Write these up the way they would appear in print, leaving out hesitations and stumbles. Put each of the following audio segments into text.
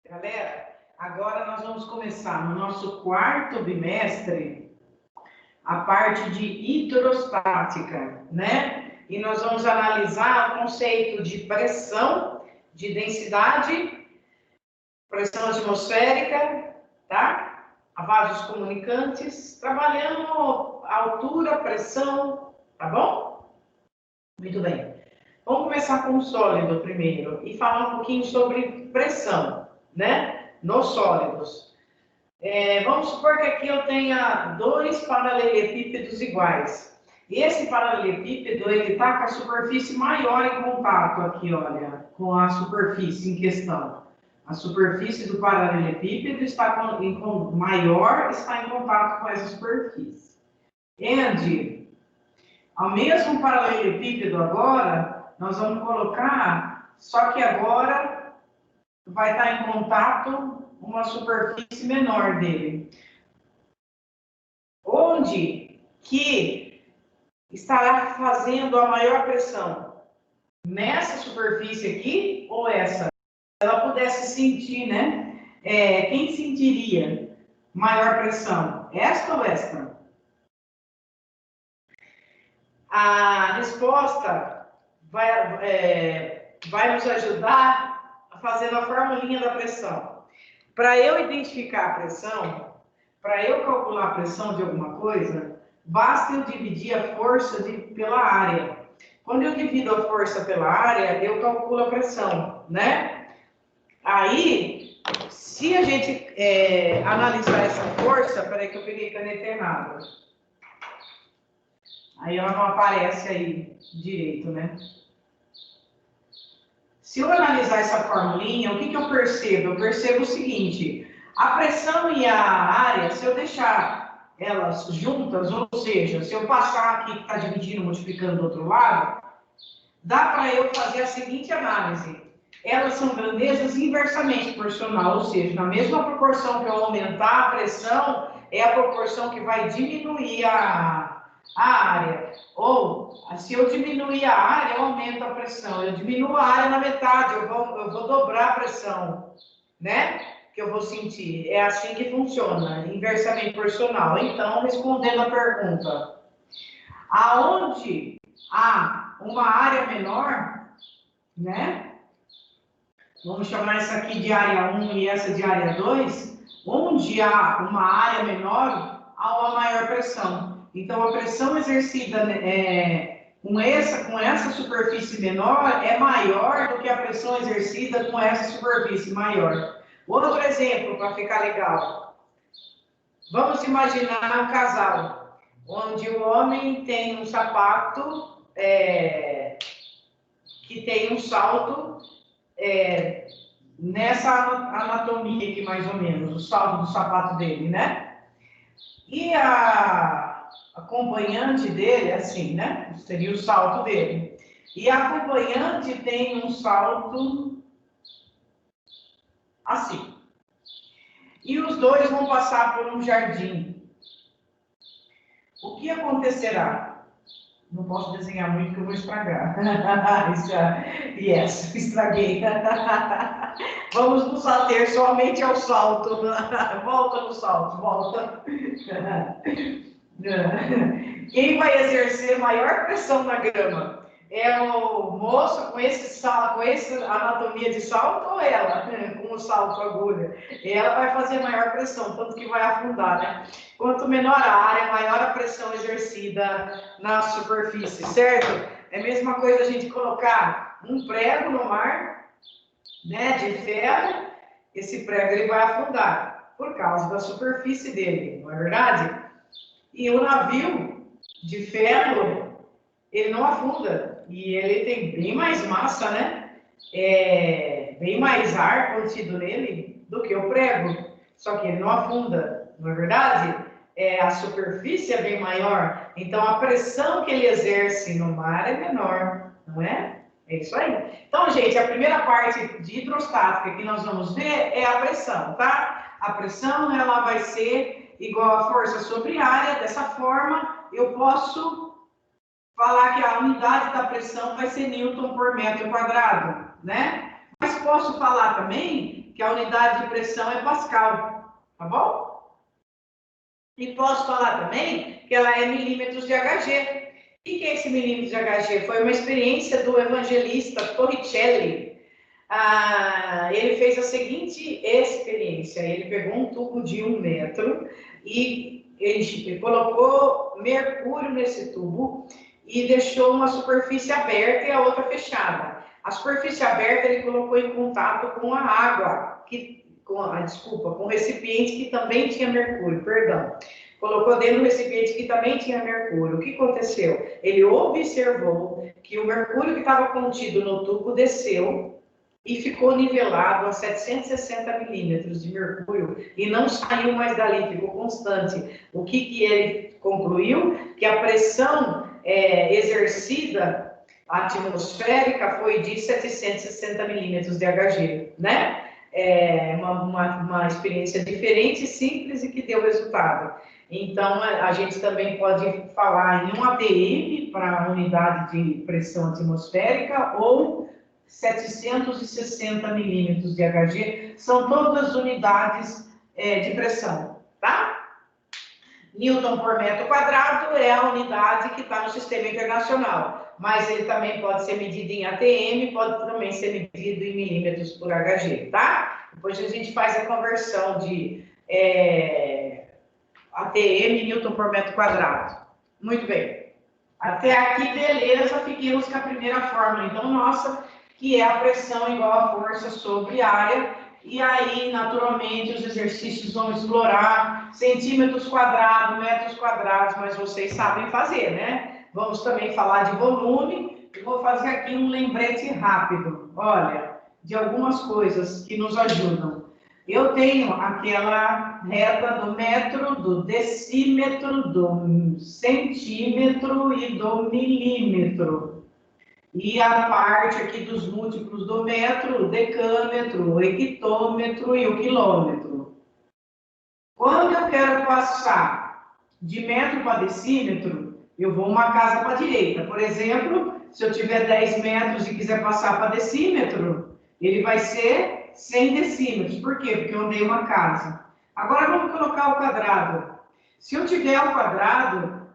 Galera, agora nós vamos começar no nosso quarto bimestre a parte de hidrostática, né? E nós vamos analisar o conceito de pressão, de densidade, pressão atmosférica, tá? Vasos comunicantes, trabalhando a altura, pressão, tá bom? Muito bem. Vamos começar com o sólido primeiro e falar um pouquinho sobre pressão, né? Nos sólidos. Vamos supor que aqui eu tenha dois paralelepípedos iguais. E esse paralelepípedo, ele está com a superfície maior em contato aqui, olha, com a superfície em questão. A superfície do paralelepípedo está maior, está em contato com essa superfície. E ao mesmo paralelepípedo agora, nós vamos colocar, só que agora vai estar em contato uma superfície menor dele. Onde que estará fazendo a maior pressão? Nessa superfície aqui ou essa? Se ela pudesse sentir, né? Quem sentiria maior pressão? Esta ou esta? A resposta vai nos ajudar fazendo a formulinha da pressão. Para eu identificar a pressão, para eu calcular a pressão de alguma coisa, basta eu dividir a força pela área. Quando eu divido a força pela área, eu calculo a pressão, né? Aí, se a gente analisar essa força, peraí que eu peguei caneta errada. Aí ela não aparece aí direito, né? Se eu analisar essa formulinha, o que eu percebo? Eu percebo o seguinte, a pressão e a área, se eu deixar elas juntas, ou seja, se eu passar aqui que está dividindo, multiplicando do outro lado, dá para eu fazer a seguinte análise. Elas são grandezas inversamente proporcional, ou seja, na mesma proporção que eu aumentar a pressão, é a proporção que vai diminuir a área. Ou, se eu diminuir a área, eu aumento a pressão. Eu diminuo a área na metade, eu vou dobrar a pressão, né? Que eu vou sentir. É assim que funciona, inversamente proporcional. Então, respondendo a pergunta, aonde há uma área menor, né? Vamos chamar essa aqui de área 1 e essa de área 2, onde há uma área menor, há uma maior pressão. Então, a pressão exercida com essa superfície menor é maior do que a pressão exercida com essa superfície maior. Outro exemplo, para ficar legal. Vamos imaginar um casal, onde o homem tem um sapato que tem um salto nessa anatomia aqui, mais ou menos, o salto do sapato dele, né? E a acompanhante dele, assim, né? Seria o salto dele. E a acompanhante tem um salto assim. E os dois vão passar por um jardim. O que acontecerá? Não posso desenhar muito que eu vou estragar. Estraguei. Vamos nos ater somente ao salto. Volta no salto, volta. Quem vai exercer maior pressão na grama? É o moço com essa anatomia de salto ou ela, com o salto agulha? Ela vai fazer maior pressão, tanto que vai afundar, né? Quanto menor a área, maior a pressão exercida na superfície, certo? É a mesma coisa a gente colocar um prego no mar, né, de ferro, esse prego ele vai afundar, por causa da superfície dele, não é verdade? E o navio de ferro, ele não afunda, e ele tem bem mais massa, né? Bem mais ar contido nele do que o prego, só que ele não afunda, não é verdade? A superfície é bem maior, então a pressão que ele exerce no mar é menor, não é? É isso aí. Então, gente, a primeira parte de hidrostática que nós vamos ver é a pressão, tá? A pressão, ela vai ser igual a força sobre área. Dessa forma, eu posso falar que a unidade da pressão vai ser Newton por metro quadrado, né? Mas posso falar também que a unidade de pressão é Pascal, tá bom? E posso falar também que ela é milímetros de Hg. O que é esse milímetro de Hg? Foi uma experiência do evangelista Torricelli. Ele fez a seguinte experiência: ele pegou um tubo de 1 metro e ele colocou mercúrio nesse tubo e deixou uma superfície aberta e a outra fechada. A superfície aberta ele colocou em contato com a água, com o recipiente que também tinha mercúrio, perdão. Colocou dentro do recipiente que também tinha mercúrio. O que aconteceu? Ele observou que o mercúrio que estava contido no tubo desceu e ficou nivelado a 760 milímetros de mercúrio e não saiu mais dali, ficou constante. O que ele concluiu? Que a pressão exercida atmosférica foi de 760 milímetros de Hg, né? Uma experiência diferente, simples e que deu resultado. Então, a gente também pode falar em um ATM para a unidade de pressão atmosférica ou 760 milímetros de Hg, são todas unidades de pressão, tá? Newton por metro quadrado é a unidade que está no sistema internacional, mas ele também pode ser medido em ATM, pode também ser medido em milímetros por Hg, tá? Depois a gente faz a conversão de ATM, Newton por metro quadrado. Muito bem. Até aqui, beleza, fiquemos com a primeira fórmula, então, nossa, que é a pressão igual a força sobre área. E aí, naturalmente, os exercícios vão explorar centímetros quadrados, metros quadrados, mas vocês sabem fazer, né? Vamos também falar de volume. Eu vou fazer aqui um lembrete rápido, olha, de algumas coisas que nos ajudam. Eu tenho aquela reta do metro, do decímetro, do centímetro e do milímetro. E a parte aqui dos múltiplos do metro, o decâmetro, o hectômetro e o quilômetro. Quando eu quero passar de metro para decímetro, eu vou uma casa para a direita. Por exemplo, se eu tiver 10 metros e quiser passar para decímetro, ele vai ser 100 decímetros. Por quê? Porque eu dei uma casa. Agora vamos colocar o quadrado. Se eu tiver o quadrado,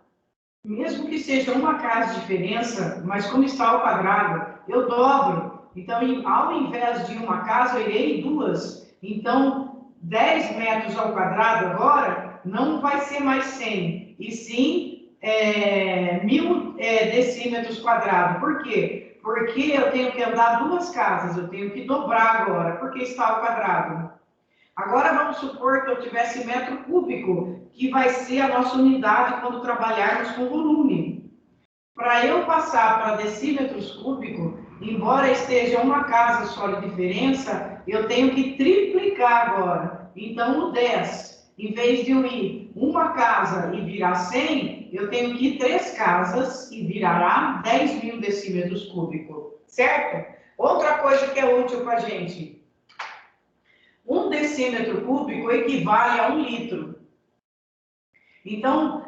mesmo que seja uma casa de diferença, mas como está o quadrado, eu dobro. Então, ao invés de uma casa, eu irei duas. Então, 10 metros ao quadrado agora não vai ser mais 100, e sim 1000 decímetros quadrados. Por quê? Porque eu tenho que andar duas casas, eu tenho que dobrar agora, porque está ao quadrado. Agora vamos supor que eu tivesse metro cúbico, que vai ser a nossa unidade quando trabalharmos com volume. Para eu passar para decímetros cúbicos, embora esteja uma casa só de diferença, eu tenho que triplicar agora. Então, o 10, em vez de eu ir uma casa e virar 100, eu tenho que ir 3 casas e virará 10.000 decímetros cúbicos, certo? Outra coisa que é útil para a gente. 1 decímetro cúbico equivale a 1 litro. Então,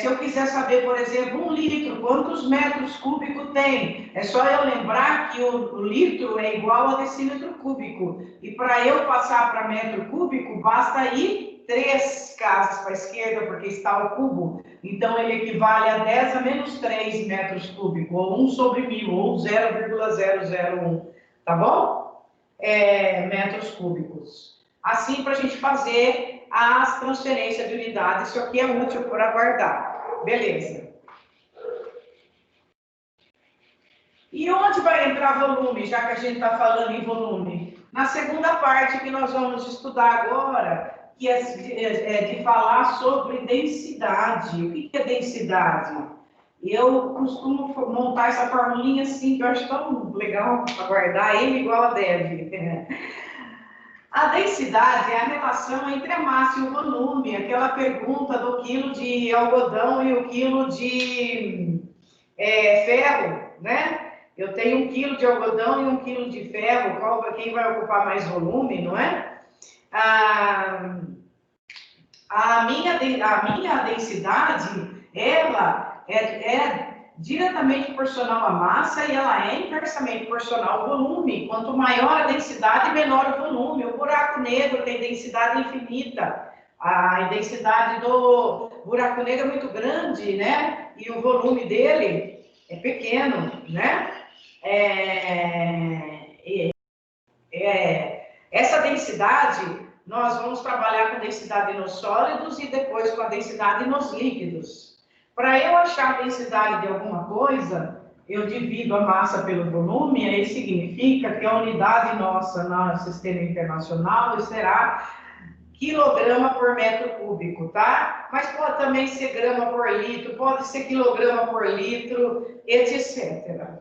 se eu quiser saber, por exemplo, 1 litro, quantos metros cúbicos tem? É só eu lembrar que o litro é igual a decímetro cúbico. E para eu passar para metro cúbico, basta ir 3 casas para a esquerda, porque está o cubo. Então, ele equivale a 10 a menos 3 metros cúbicos, ou 1 sobre 1000, ou 0,001. Tá bom? Metros cúbicos. Assim, para a gente fazer as transferências de unidades, isso aqui é útil para guardar. Beleza. E onde vai entrar volume, já que a gente está falando em volume? Na segunda parte que nós vamos estudar agora, que é de falar sobre densidade. O que é densidade? Eu costumo montar essa formulinha assim, que eu acho tão legal para guardar, M igual a deve. A densidade é a relação entre a massa e o volume, aquela pergunta do quilo de algodão e o quilo de ferro, né? Eu tenho 1 quilo de algodão e 1 quilo de ferro, quem vai ocupar mais volume, não é? A minha densidade, ela é diretamente proporcional à massa e ela é inversamente proporcional ao volume. Quanto maior a densidade, menor o volume. O buraco negro tem densidade infinita. A densidade do buraco negro é muito grande, né? E o volume dele é pequeno, né? Essa densidade, nós vamos trabalhar com densidade nos sólidos e depois com a densidade nos líquidos. Para eu achar a densidade de alguma coisa, eu divido a massa pelo volume, aí significa que a unidade nossa no sistema internacional será quilograma por metro cúbico, tá? Mas pode também ser grama por litro, pode ser quilograma por litro, etc.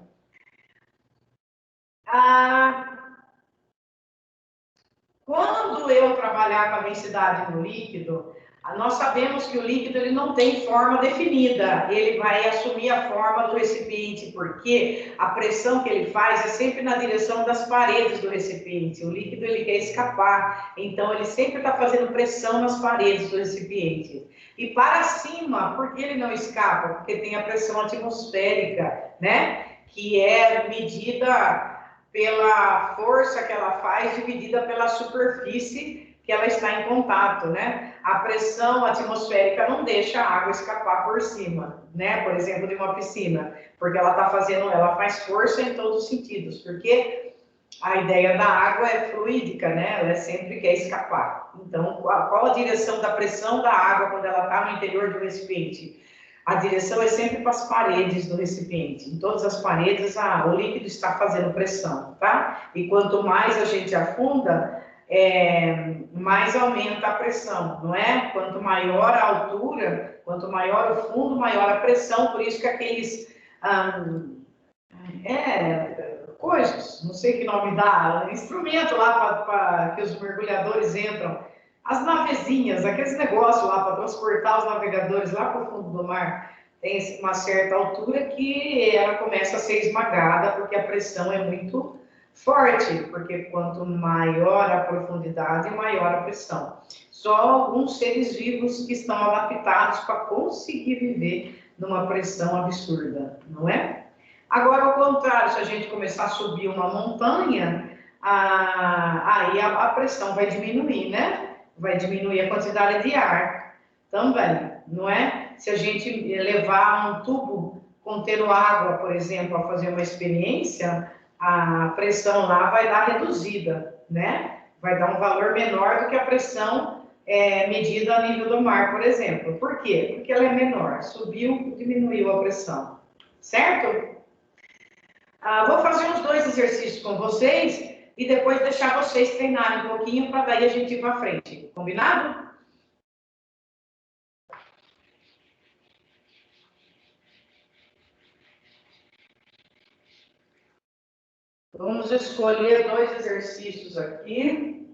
Quando eu trabalhar com a densidade no líquido, nós sabemos que o líquido ele não tem forma definida, ele vai assumir a forma do recipiente, porque a pressão que ele faz é sempre na direção das paredes do recipiente. O líquido ele quer escapar, então ele sempre está fazendo pressão nas paredes do recipiente. E para cima, por que ele não escapa? Porque tem a pressão atmosférica, né? Que é medida pela força que ela faz, dividida pela superfície que ela está em contato, né? A pressão atmosférica não deixa a água escapar por cima, né? Por exemplo, de uma piscina, porque ela ela faz força em todos os sentidos, porque a ideia da água é fluídica, né? Ela sempre quer escapar. Então, qual a direção da pressão da água quando ela está no interior do recipiente? A direção é sempre para as paredes do recipiente. Em todas as paredes, o líquido está fazendo pressão, tá? E quanto mais a gente afunda, mais aumenta a pressão, não é? Quanto maior a altura, quanto maior o fundo, maior a pressão. Por isso que aqueles... coisas, não sei que nome dá, instrumento lá que os mergulhadores entram. As navezinhas, aqueles negócios lá para transportar os navegadores lá para o fundo do mar, tem uma certa altura que ela começa a ser esmagada, porque a pressão é muito forte, porque quanto maior a profundidade, maior a pressão. Só alguns seres vivos que estão adaptados para conseguir viver numa pressão absurda, não é? Agora, ao contrário, se a gente começar a subir uma montanha, aí a pressão vai diminuir, né? Vai diminuir a quantidade de ar também, não é? Se a gente levar um tubo contendo água, por exemplo, a fazer uma experiência, a pressão lá vai dar reduzida, né? Vai dar um valor menor do que a pressão medida a nível do mar, por exemplo. Por quê? Porque ela é menor. Subiu, diminuiu a pressão, certo? Vou fazer uns 2 exercícios com vocês e depois deixar vocês treinarem um pouquinho para daí a gente ir para frente. Combinado? Vamos escolher 2 exercícios aqui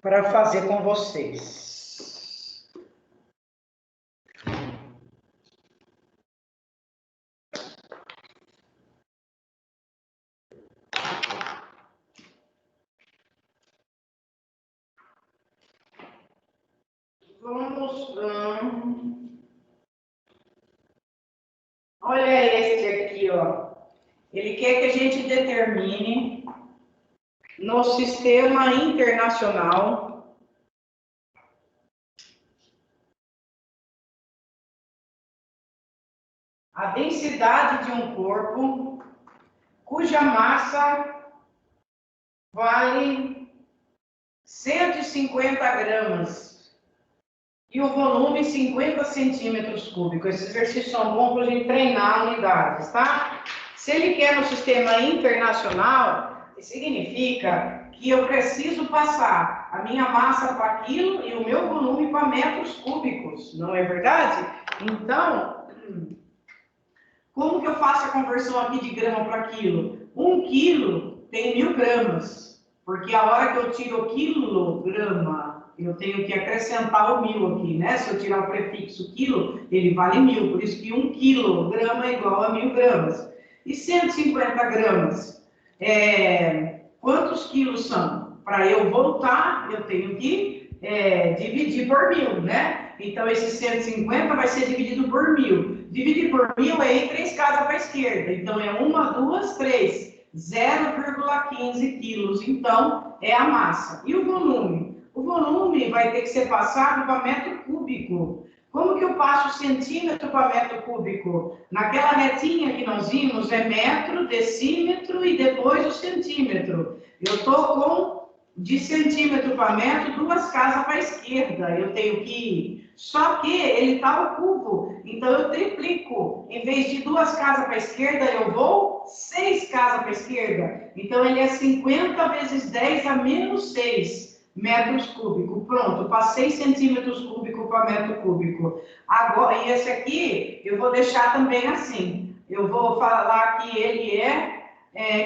para fazer com vocês. Olha este aqui, ó. Ele quer que a gente determine no sistema internacional a densidade de um corpo cuja massa vale 150 gramas e o volume 50 centímetros cúbicos. Esses exercícios são bons para a gente treinar unidades, tá? Se ele quer no sistema internacional, significa que eu preciso passar a minha massa para quilo e o meu volume para metros cúbicos, não é verdade? Então, como que eu faço a conversão aqui de grama para quilo? 1 quilo tem 1000 gramas, porque a hora que eu tiro o quilograma, eu tenho que acrescentar o 1000 aqui, né? Se eu tirar o prefixo quilo, ele vale 1000, por isso que 1 quilograma é igual a 1000 gramas. E 150 gramas, quantos quilos são? Para eu voltar, eu tenho que dividir por 1000, né? Então, esse 150 vai ser dividido por 1.000. Dividir por 1.000 é ir 3 casas para a esquerda. Então, é 1, 2, 3. 0,15 quilos. Então, é a massa. E o volume? O volume vai ter que ser passado para metro cúbico. Como que eu passo o centímetro para metro cúbico? Naquela retinha que nós vimos, é metro, decímetro e depois o centímetro. Eu estou com de centímetro para metro, 2 casas para a esquerda. Eu tenho que ir. Só que ele está ao cubo. Então, eu triplico. Em vez de 2 casas para a esquerda, eu vou 6 casas para a esquerda. Então, ele é 50 vezes 10 a menos 6 metros cúbicos. Pronto, passei centímetros cúbicos para metro cúbico. Agora, e esse aqui, eu vou deixar também assim. Eu vou falar que ele é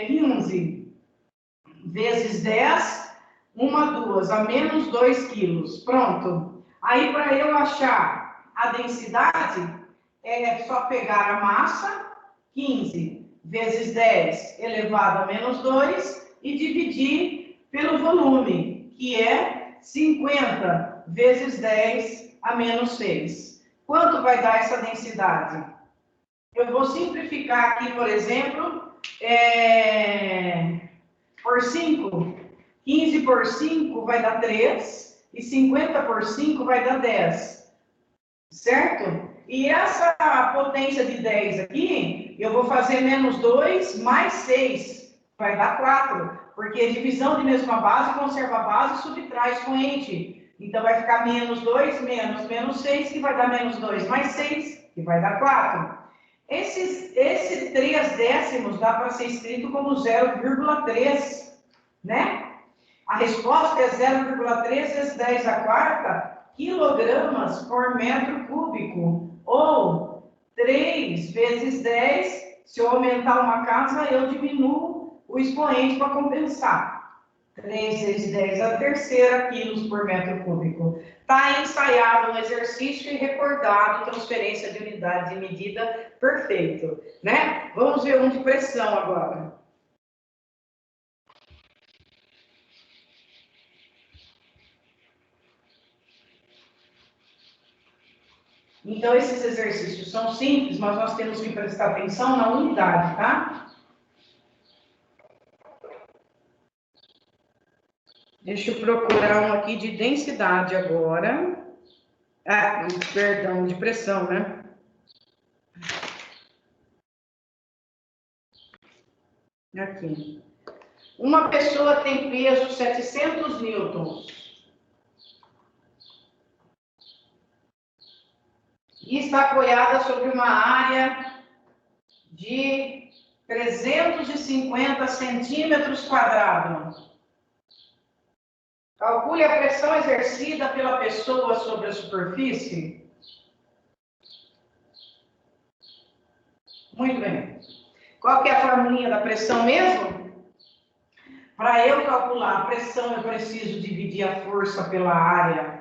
15 vezes 10, 2, a menos 2 quilos. Pronto. Aí, para eu achar a densidade, é só pegar a massa, 15 vezes 10 elevado a menos 2, e dividir pelo volume, que é 50 vezes 10 a menos 6. Quanto vai dar essa densidade? Eu vou simplificar aqui, por exemplo, por 5. 15 por 5 vai dar 3. E 50 por 5 vai dar 10. Certo? E essa potência de 10 aqui, eu vou fazer menos 2 mais 6. Vai dar 4. Porque divisão de mesma base conserva a base e subtrai expoente. Então, vai ficar menos 2 menos 6, que vai dar menos 2 mais 6, que vai dar 4. Esse 3 décimos dá para ser escrito como 0,3, né? A resposta é 0,3 vezes 10 à quarta quilogramas por metro cúbico. Ou 3 vezes 10, se eu aumentar uma casa, eu diminuo o expoente para compensar. 3 vezes 10 à terceira quilos por metro cúbico. Está ensaiado no exercício e recordado, transferência de unidade de medida, perfeito. Né? Vamos ver um de pressão agora. Então, esses exercícios são simples, mas nós temos que prestar atenção na unidade, tá? Deixa eu procurar um aqui de densidade agora. Perdão, de pressão, né? Aqui. Uma pessoa tem peso 700 newtons. E está apoiada sobre uma área de 350 centímetros quadrados. Calcule a pressão exercida pela pessoa sobre a superfície. Muito bem. Qual que é a formulinha da pressão mesmo? Para eu calcular a pressão, eu preciso dividir a força pela área.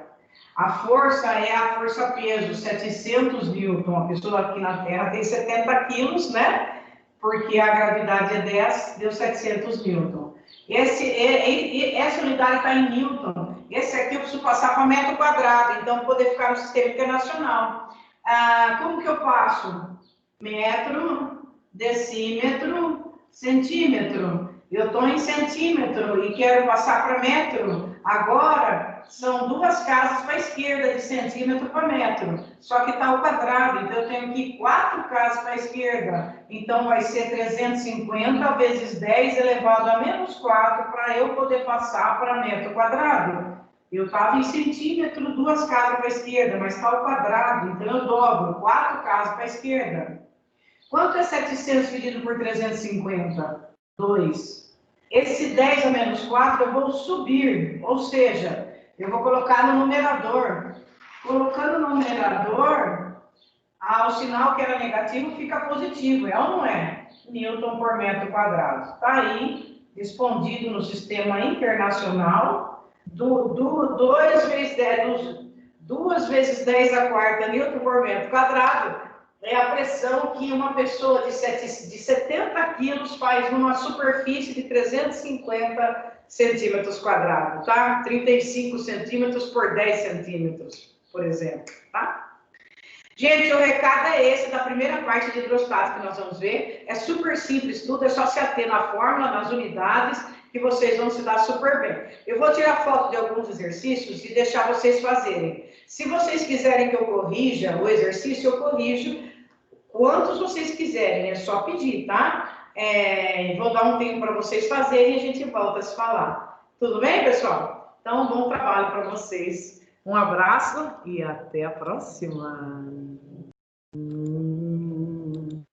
A força é a força-peso, 700 newton. A pessoa aqui na Terra tem 70 quilos, né? Porque a gravidade é 10, deu 700 newton. Essa unidade está em newton. Esse aqui eu preciso passar para metro quadrado, então poder ficar no sistema internacional. Como que eu passo? Metro, decímetro, centímetro. Eu estou em centímetro e quero passar para metro. Agora, são 2 casas para a esquerda de centímetro para metro. Só que está ao quadrado, então eu tenho que ir 4 casas para a esquerda. Então, vai ser 350 vezes 10 elevado a menos 4 para eu poder passar para metro quadrado. Eu estava em centímetro, 2 casas para a esquerda, mas está ao quadrado, então eu dobro 4 casas para a esquerda. Quanto é 700 dividido por 350? 2. Esse 10 a menos 4 eu vou subir, ou seja, eu vou colocar no numerador. Colocando no numerador, o sinal que era negativo fica positivo, é ou não é? Newton por metro quadrado. Está aí, respondido no sistema internacional, 2 vezes 10 à quarta Newton por metro quadrado, é a pressão que uma pessoa de 70 quilos faz numa superfície de 350 centímetros quadrados, tá? 35 centímetros por 10 centímetros. por exemplo, tá? Gente, o recado é esse da primeira parte de hidrostato que nós vamos ver. É super simples tudo, é só se ater na fórmula, nas unidades, que vocês vão se dar super bem. Eu vou tirar foto de alguns exercícios e deixar vocês fazerem. Se vocês quiserem que eu corrija o exercício, eu corrijo quantos vocês quiserem, é só pedir, tá? Vou dar um tempo para vocês fazerem e a gente volta a se falar. Tudo bem, pessoal? Então, bom trabalho para vocês. Um abraço e até a próxima.